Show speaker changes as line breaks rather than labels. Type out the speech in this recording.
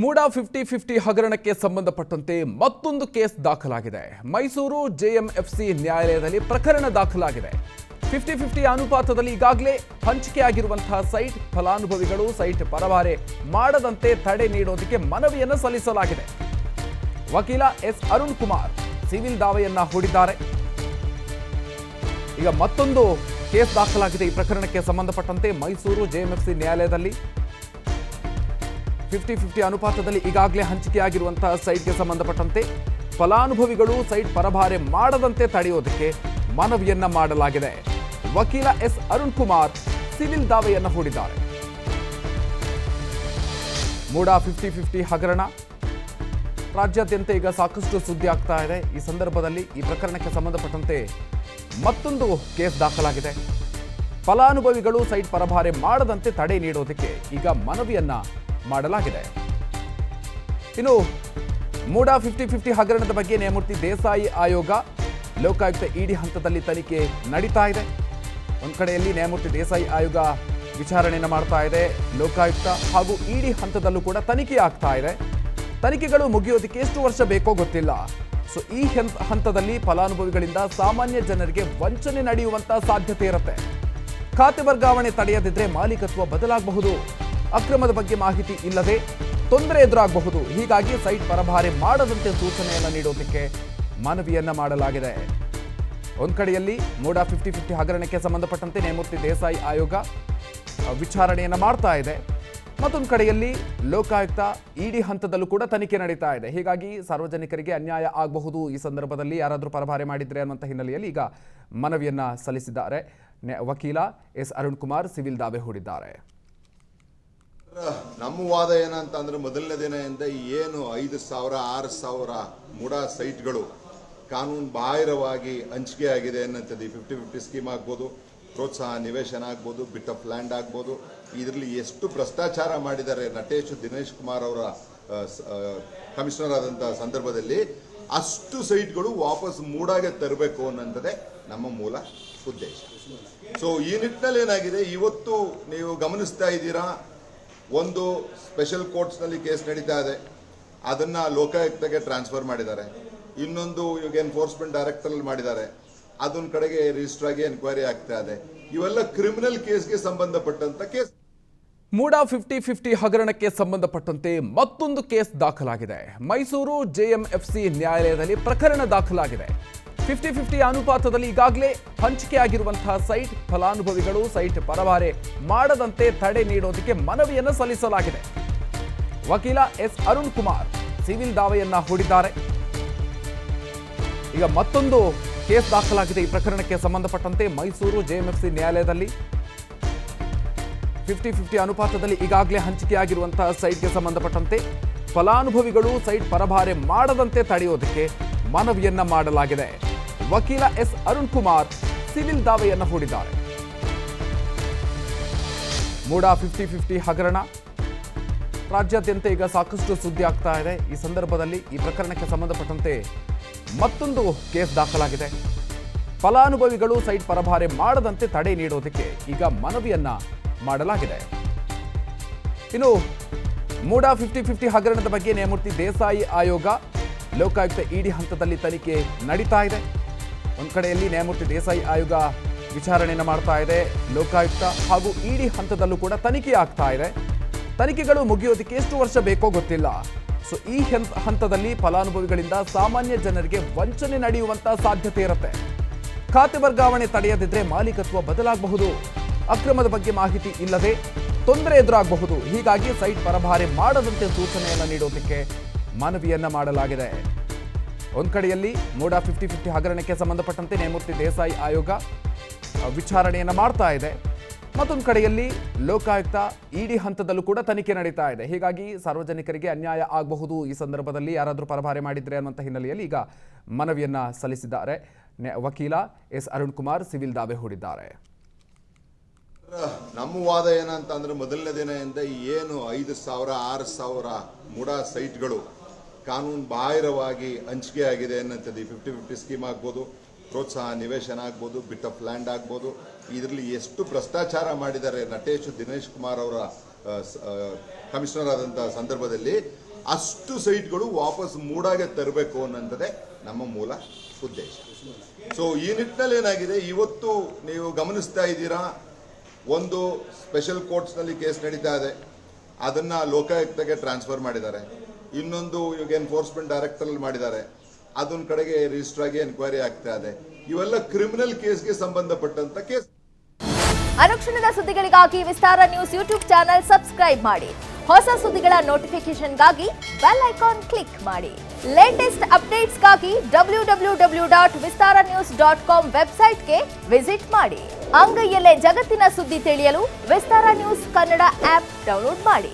ಮೂಡಾ 50-50 ಹಗರಣಕ್ಕೆ ಸಂಬಂಧಪಟ್ಟಂತೆ ಮತ್ತೊಂದು ಕೇಸ್ ದಾಖಲಾಗಿದೆ. ಮೈಸೂರು ಜೆಎಂಎಫ್ಸಿ ನ್ಯಾಯಾಲಯದಲ್ಲಿ ಪ್ರಕರಣ ದಾಖಲಾಗಿದೆ. 50-50 ಅನುಪಾತದಲ್ಲಿ ಈಗಾಗಲೇ ಹಂಚಿಕೆಯಾಗಿರುವಂತಹ ಸೈಟ್ ಫಲಾನುಭವಿಗಳು ಸೈಟ್ ಪರಭಾರೆ ಮಾಡದಂತೆ ತಡೆ ನೀಡೋದಕ್ಕೆ ಮನವಿಯನ್ನು ಸಲ್ಲಿಸಲಾಗಿದೆ. ವಕೀಲ ಎಸ್ ಅರುಣ್ ಕುಮಾರ್ ಸಿವಿಲ್ ದಾವೆಯನ್ನ ಹೂಡಿದ್ದಾರೆ. ಈಗ ಮತ್ತೊಂದು ಕೇಸ್ ದಾಖಲಾಗಿದೆ. ಈ ಪ್ರಕರಣಕ್ಕೆ ಸಂಬಂಧಪಟ್ಟಂತೆ ಮೈಸೂರು ಜೆಎಂಎಫ್ಸಿ ನ್ಯಾಯಾಲಯದಲ್ಲಿ 50-50 ಅನುಪಾತದಲ್ಲಿ ಈಗಾಗಲೇ ಹಂಚಿಕೆಯಾಗಿರುವಂತಹ ಸೈಟ್ಗೆ ಸಂಬಂಧಪಟ್ಟಂತೆ ಫಲಾನುಭವಿಗಳು ಸೈಟ್ ಪರಭಾರೆ ಮಾಡದಂತೆ ತಡೆಯೋದಕ್ಕೆ ಮನವಿಯನ್ನ ಮಾಡಲಾಗಿದೆ. ವಕೀಲ ಎಸ್ ಅರುಣ್ ಕುಮಾರ್ ಸಿವಿಲ್ ದಾವೆಯನ್ನ ಹೂಡಿದ್ದಾರೆ. ಮೂಡಾ 50-50 ಹಗರಣ ರಾಜ್ಯಾದ್ಯಂತ ಈಗ ಸಾಕಷ್ಟು ಸುದ್ದಿ ಆಗ್ತಾ ಇದೆ. ಈ ಸಂದರ್ಭದಲ್ಲಿ ಈ ಪ್ರಕರಣಕ್ಕೆ ಸಂಬಂಧಪಟ್ಟಂತೆ ಮತ್ತೊಂದು ಕೇಸ್ ದಾಖಲಾಗಿದೆ. ಫಲಾನುಭವಿಗಳು ಸೈಟ್ ಪರಭಾರೆ ಮಾಡದಂತೆ ತಡೆ ನೀಡೋದಕ್ಕೆ ಈಗ ಮನವಿಯನ್ನ ಮಾಡಲಾಗಿದೆ. ಇನ್ನು ಮೂಡಾ 50-50 ಹಗರಣದ ಬಗ್ಗೆ ನ್ಯಾಯಮೂರ್ತಿ ದೇಸಾಯಿ ಆಯೋಗ ಲೋಕಾಯುಕ್ತ ಇಡಿ ಹಂತದಲ್ಲಿ ತನಿಖೆ ನಡೀತಾ ಇದೆ. ಒಂದು ಕಡೆಯಲ್ಲಿ ನ್ಯಾಯಮೂರ್ತಿ ದೇಸಾಯಿ ಆಯೋಗ ವಿಚಾರಣೆಯನ್ನು ಮಾಡ್ತಾ ಇದೆ. ಲೋಕಾಯುಕ್ತ ಹಾಗೂ ಇಡಿ ಹಂತದಲ್ಲೂ ಕೂಡ ತನಿಖೆ ಆಗ್ತಾ ಇದೆ. ತನಿಖೆಗಳು ಮುಗಿಯೋದಕ್ಕೆ ಎಷ್ಟು ವರ್ಷ ಬೇಕೋ ಗೊತ್ತಿಲ್ಲ. ಸೊ ಈ ಹಂತದಲ್ಲಿ ಫಲಾನುಭವಿಗಳಿಂದ ಸಾಮಾನ್ಯ ಜನರಿಗೆ ವಂಚನೆ ನಡೆಯುವಂತ ಸಾಧ್ಯತೆ ಇರುತ್ತೆ. ಖಾತೆ ವರ್ಗಾವಣೆ ತಡೆಯದಿದ್ರೆ ಮಾಲೀಕತ್ವ ಬದಲಾಗಬಹುದು. ಅಕ್ರಮದ ಬಗ್ಗೆ ಮಾಹಿತಿ ಇಲ್ಲದೆ ತೊಂದರೆ ಎದುರಾಗಬಹುದು. ಹೀಗಾಗಿ ಸೈಟ್ ಪರಭಾರೆ ಮಾಡದಂತೆ ಸೂಚನೆಯನ್ನು ನೀಡೋದಕ್ಕೆ ಮನವಿಯನ್ನ ಮಾಡಲಾಗಿದೆ. ಒಂದು ಕಡೆಯಲ್ಲಿ ಮೂಡಾ 50-50 ಹಗರಣಕ್ಕೆ ಸಂಬಂಧಪಟ್ಟಂತೆ ನ್ಯಾಯಮೂರ್ತಿ ದೇಸಾಯಿ ಆಯೋಗ ವಿಚಾರಣೆಯನ್ನು ಮಾಡ್ತಾ ಇದೆ. ಮತ್ತೊಂದು ಕಡೆಯಲ್ಲಿ ಲೋಕಾಯುಕ್ತ ಇಡಿ ಹಂತದಲ್ಲೂ ಕೂಡ ತನಿಖೆ ನಡೀತಾ ಇದೆ. ಹೀಗಾಗಿ ಸಾರ್ವಜನಿಕರಿಗೆ ಅನ್ಯಾಯ ಆಗಬಹುದು. ಈ ಸಂದರ್ಭದಲ್ಲಿ ಯಾರಾದರೂ ಪರಭಾರೆ ಮಾಡಿದ್ರೆ ಅನ್ನುವಂಥ ಹಿನ್ನೆಲೆಯಲ್ಲಿ ಈಗ ಮನವಿಯನ್ನ ಸಲ್ಲಿಸಿದ್ದಾರೆ. ವಕೀಲ ಎಸ್ ಅರುಣ್ ಕುಮಾರ್ ಸಿವಿಲ್ ದಾವೆ ಹೂಡಿದ್ದಾರೆ.
ನಮ್ಮ ವಾದ ಏನಂತಂದ್ರೆ ಮೊದಲನೇ ದಿನದಿಂದ ಏನು 5,000 6,000 ಮೂಡಾ ಸೈಟ್ಗಳು ಕಾನೂನು ಬಾಹಿರವಾಗಿ ಹಂಚಿಕೆ ಆಗಿದೆ ಅನ್ನಂಥದ್ದು. 50-50 ಸ್ಕೀಮ್ ಆಗ್ಬೋದು, ಪ್ರೋತ್ಸಾಹ ನಿವೇಶನ ಆಗ್ಬೋದು, ಬಿಟ್ ಆಫ್ ಲ್ಯಾಂಡ್ ಆಗ್ಬೋದು. ಇದರಲ್ಲಿ ಎಷ್ಟು ಭ್ರಷ್ಟಾಚಾರ ಮಾಡಿದ್ದಾರೆ ನಟೇಶ್ ದಿನೇಶ್ ಕುಮಾರ್ ಅವರ ಕಮಿಷನರ್ ಆದಂಥ ಸಂದರ್ಭದಲ್ಲಿ ಅಷ್ಟು ಸೈಟ್ಗಳು ವಾಪಸ್ ಮೂಡಾಗೆ ತರಬೇಕು ಅನ್ನೋಂಥದ್ದೇ ನಮ್ಮ ಮೂಲ ಉದ್ದೇಶ. ಸೊ ಈ ನಿಟ್ಟಿನಲ್ಲಿ ಏನಾಗಿದೆ, ಇವತ್ತು ನೀವು ಗಮನಿಸ್ತಾ ಇದ್ದೀರಾ, ಒಂದು ಸ್ಪೆಷಲ್ ಕೋರ್ಟ್ಸ್ನಲ್ಲಿ ಕೇಸ್ ನಡೀತಾ ಇದೆ, ಅದನ್ನು ಲೋಕಾಯುಕ್ತಗೆ ಟ್ರಾನ್ಸ್ಫರ್ ಮಾಡಿದ್ದಾರೆ. ಇನ್ನೊಂದು ಇವಾಗ ಎನ್ಫೋರ್ಸ್ಮೆಂಟ್ ಡೈರೆಕ್ಟರಲ್ಲಿ ಮಾಡಿದ್ದಾರೆ, ಅದೊಂದು ಕಡೆಗೆ ರಿಜಿಸ್ಟರ್ ಆಗಿ ಎನ್ಕ್ವೈರಿ ಆಗ್ತಾ ಇದೆ. ಇವೆಲ್ಲ ಕ್ರಿಮಿನಲ್ ಕೇಸ್ಗೆ ಸಂಬಂಧಪಟ್ಟಂತ ಕೇಸ್.
ಮೂಡಾ 50-50 ಹಗರಣಕ್ಕೆ ಸಂಬಂಧಪಟ್ಟಂತೆ ಮತ್ತೊಂದು ಕೇಸ್ ದಾಖಲಾಗಿದೆ. ಮೈಸೂರು ಜೆಎಂಎಫ್ಸಿ ನ್ಯಾಯಾಲಯದಲ್ಲಿ ಪ್ರಕರಣ ದಾಖಲಾಗಿದೆ. 50-50 ಅನುಪಾತದಲ್ಲಿ ಈಗಾಗಲೇ ಹಂಚಿಕೆಯಾಗಿರುವಂತಹ ಸೈಟ್ ಫಲಾನುಭವಿಗಳು ಸೈಟ್ ಪರಭಾರೆ ಮಾಡದಂತೆ ತಡೆ ನೀಡೋದಕ್ಕೆ ಮನವಿಯನ್ನು ಸಲ್ಲಿಸಲಾಗಿದೆ. ವಕೀಲ ಎಸ್ ಅರುಣ್ ಕುಮಾರ್ ಸಿವಿಲ್ ದಾವೆಯನ್ನ ಹೂಡಿದ್ದಾರೆ. ಈಗ ಮತ್ತೊಂದು ಕೇಸ್ ದಾಖಲಾಗಿದೆ. ಈ ಪ್ರಕರಣಕ್ಕೆ ಸಂಬಂಧಪಟ್ಟಂತೆ ಮೈಸೂರು ಜೆಎಂಎಫ್ಸಿ ನ್ಯಾಯಾಲಯದಲ್ಲಿ 50-50 ಅನುಪಾತದಲ್ಲಿ ಈಗಾಗಲೇ ಹಂಚಿಕೆಯಾಗಿರುವಂತಹ ಸೈಟ್ಗೆ ಸಂಬಂಧಪಟ್ಟಂತೆ ಫಲಾನುಭವಿಗಳು ಸೈಟ್ ಪರಭಾರೆ ಮಾಡದಂತೆ ತಡೆಯೋದಕ್ಕೆ ಮನವಿಯನ್ನ ಮಾಡಲಾಗಿದೆ. ವಕೀಲ ಎಸ್ ಅರುಣ್ ಕುಮಾರ್ ಸಿವಿಲ್ ದಾವೆಯನ್ನ ಹೂಡಿದ್ದಾರೆ. ಮೂಡಾ 50-50 ಹಗರಣ ರಾಜ್ಯಾದ್ಯಂತ ಈಗ ಸಾಕಷ್ಟು ಸುದ್ದಿ ಆಗ್ತಾ ಇದೆ. ಈ ಸಂದರ್ಭದಲ್ಲಿ ಈ ಪ್ರಕರಣಕ್ಕೆ ಸಂಬಂಧಪಟ್ಟಂತೆ ಮತ್ತೊಂದು ಕೇಸ್ ದಾಖಲಾಗಿದೆ. ಫಲಾನುಭವಿಗಳು ಸೈಟ್ ಪರಭಾರೆ ಮಾಡದಂತೆ ತಡೆ ನೀಡೋದಕ್ಕೆ ಈಗ ಮನವಿಯನ್ನ ಮಾಡಲಾಗಿದೆ. ಇನ್ನು ಮೂಡಾ 50-50 ಹಗರಣದ ಬಗ್ಗೆ ನ್ಯಾಯಮೂರ್ತಿ ದೇಸಾಯಿ ಆಯೋಗ ಲೋಕಾಯುಕ್ತ ಇಡಿ ಹಂತದಲ್ಲಿ ತನಿಖೆ ನಡೀತಾ ಇದೆ. ಒಂದು ಕಡೆಯಲ್ಲಿ ನ್ಯಾಯಮೂರ್ತಿ ದೇಸಾಯಿ ಆಯೋಗ ವಿಚಾರಣೆಯನ್ನು ಮಾಡ್ತಾ ಇದೆ. ಲೋಕಾಯುಕ್ತ ಹಾಗೂ ಇಡಿ ಹಂತದಲ್ಲೂ ಕೂಡ ತನಿಖೆ ಆಗ್ತಾ ಇದೆ. ತನಿಖೆಗಳು ಮುಗಿಯೋದಕ್ಕೆ ಎಷ್ಟು ವರ್ಷ ಬೇಕೋ ಗೊತ್ತಿಲ್ಲ. ಸೊ ಈ ಹಂತದಲ್ಲಿ ಫಲಾನುಭವಿಗಳಿಂದ ಸಾಮಾನ್ಯ ಜನರಿಗೆ ವಂಚನೆ ನಡೆಯುವಂತ ಸಾಧ್ಯತೆ ಇರುತ್ತೆ. ಖಾತೆ ವರ್ಗಾವಣೆ ತಡೆಯದಿದ್ರೆ ಮಾಲೀಕತ್ವ ಬದಲಾಗಬಹುದು. ಅಕ್ರಮದ ಬಗ್ಗೆ ಮಾಹಿತಿ ಇಲ್ಲದೆ ತೊಂದರೆ ಎದುರಾಗಬಹುದು. ಹೀಗಾಗಿ ಸೈಟ್ ಪರಭಾರೆ ಮಾಡದಂತೆ ಸೂಚನೆಯನ್ನು ನೀಡೋದಕ್ಕೆ ಮನವಿಯನ್ನ ಮಾಡಲಾಗಿದೆ. ಒಂದು ಕಡೆಯಲ್ಲಿ ಮೂಡಾ 50-50 ಹಗರಣಕ್ಕೆ ಸಂಬಂಧಪಟ್ಟಂತೆ ನ್ಯಾಯಮೂರ್ತಿ ದೇಸಾಯಿ ಆಯೋಗ ವಿಚಾರಣೆಯನ್ನು ಮಾಡ್ತಾ ಇದೆ. ಮತ್ತೊಂದು ಕಡೆಯಲ್ಲಿ ಲೋಕಾಯುಕ್ತ ಇಡಿ ಹಂತದಲ್ಲೂ ಕೂಡ ತನಿಖೆ ನಡೀತಾ ಇದೆ. ಹೀಗಾಗಿ ಸಾರ್ವಜನಿಕರಿಗೆ ಅನ್ಯಾಯ ಆಗಬಹುದು. ಈ ಸಂದರ್ಭದಲ್ಲಿ ಯಾರಾದರೂ ಪರಭಾರೆ ಮಾಡಿದ್ರೆ ಅನ್ನುವಂಥ ಹಿನ್ನೆಲೆಯಲ್ಲಿ ಈಗ ಮನವಿಯನ್ನ ಸಲ್ಲಿಸಿದ್ದಾರೆ. ವಕೀಲ ಎಸ್ ಅರುಣ್ ಕುಮಾರ್ ಸಿವಿಲ್ ದಾವೆ ಹೂಡಿದ್ದಾರೆ.
ನಮ್ಮ ವಾದ ಏನಂತಂದ್ರೆ ಮೊದಲನೇ ದಿನದಿಂದ ಏನು 5,000 6,000 ಮೂಡಾ ಸೈಟ್ಗಳು ಕಾನೂನು ಬಾಹಿರವಾಗಿ ಹಂಚಿಕೆ ಆಗಿದೆ ಅನ್ನಂಥದ್ದು. 50-50 ಸ್ಕೀಮ್ ಆಗ್ಬೋದು, ಪ್ರೋತ್ಸಾಹ ನಿವೇಶನ ಆಗ್ಬೋದು, ಬಿಟ್ ಆಫ್ ಲ್ಯಾಂಡ್ ಆಗ್ಬೋದು. ಇದರಲ್ಲಿ ಎಷ್ಟು ಭ್ರಷ್ಟಾಚಾರ ಮಾಡಿದ್ದಾರೆ ನಟೇಶ್ ದಿನೇಶ್ ಕುಮಾರ್ ಅವರ ಕಮಿಷನರ್ ಆದಂಥ ಸಂದರ್ಭದಲ್ಲಿ ಅಷ್ಟು ಸೈಟ್ಗಳು ವಾಪಸ್ ಮೂಡಾಗೆ ತರಬೇಕು ಅನ್ನೋಂಥದ್ದೇ ನಮ್ಮ ಮೂಲ ಉದ್ದೇಶ. ಸೊ ಈ ನಿಟ್ಟಿನಲ್ಲಿ ಏನಾಗಿದೆ, ಇವತ್ತು ನೀವು ಗಮನಿಸ್ತಾ ಇದ್ದೀರಾ, ಒಂದು ಸ್ಪೆಷಲ್ ಕೋರ್ಟ್ಸ್ನಲ್ಲಿ ಕೇಸ್ ನಡೀತಾ ಇದೆ, ಅದನ್ನು ಲೋಕಾಯುಕ್ತಗೆ ಟ್ರಾನ್ಸ್ಫರ್ ಮಾಡಿದ್ದಾರೆ. ಇನ್ನೊಂದು ಇವಾಗ ಎನ್ಫೋರ್ಸ್ಮೆಂಟ್ ಡೈರೆಕ್ಟರಲ್ಲಿ ಮಾಡಿದ್ದಾರೆ, ಅದೊಂದು ಕಡೆಗೆ ರಿಜಿಸ್ಟರ್ ಆಗಿ ಎನ್ಕ್ವೈರಿ ಆಗ್ತಾ ಇದೆ. ಇವೆಲ್ಲ ಕ್ರಿಮಿನಲ್ ಕೇಸ್ಗೆ ಸಂಬಂಧಪಟ್ಟಂತ ಕೇಸ್.
ಅನುಕ್ಷಣದ ಸುದ್ದಿಗಳಿಗಾಗಿ ವಿಸ್ತಾರ ನ್ಯೂಸ್ ಯೂಟ್ಯೂಬ್ ಚಾನೆಲ್ ಸಬ್ಸ್ಕ್ರೈಬ್ ಮಾಡಿ. ಹೊಸ ಸುದ್ದಿಗಳ ನೋಟಿಫಿಕೇಶನ್ಗಾಗಿ ಬೆಲ್ ಐಕಾನ್ ಕ್ಲಿಕ್ ಮಾಡಿ. ಲೇಟೆಸ್ಟ್ ಅಪ್ಡೇಟ್ಸ್ಗಾಗಿ www.vistaranews.com ವೆಬ್ಸೈಟ್ಗೆ ವಿಸಿಟ್ ಮಾಡಿ. ಅಂಗೈಯಲ್ಲೇ ಜಗತ್ತಿನ ಸುದ್ದಿ ತಿಳಿಯಲು ವಿಸ್ತಾರ ನ್ಯೂಸ್ ಕನ್ನಡ ಆಪ್ ಡೌನ್ಲೋಡ್ ಮಾಡಿ.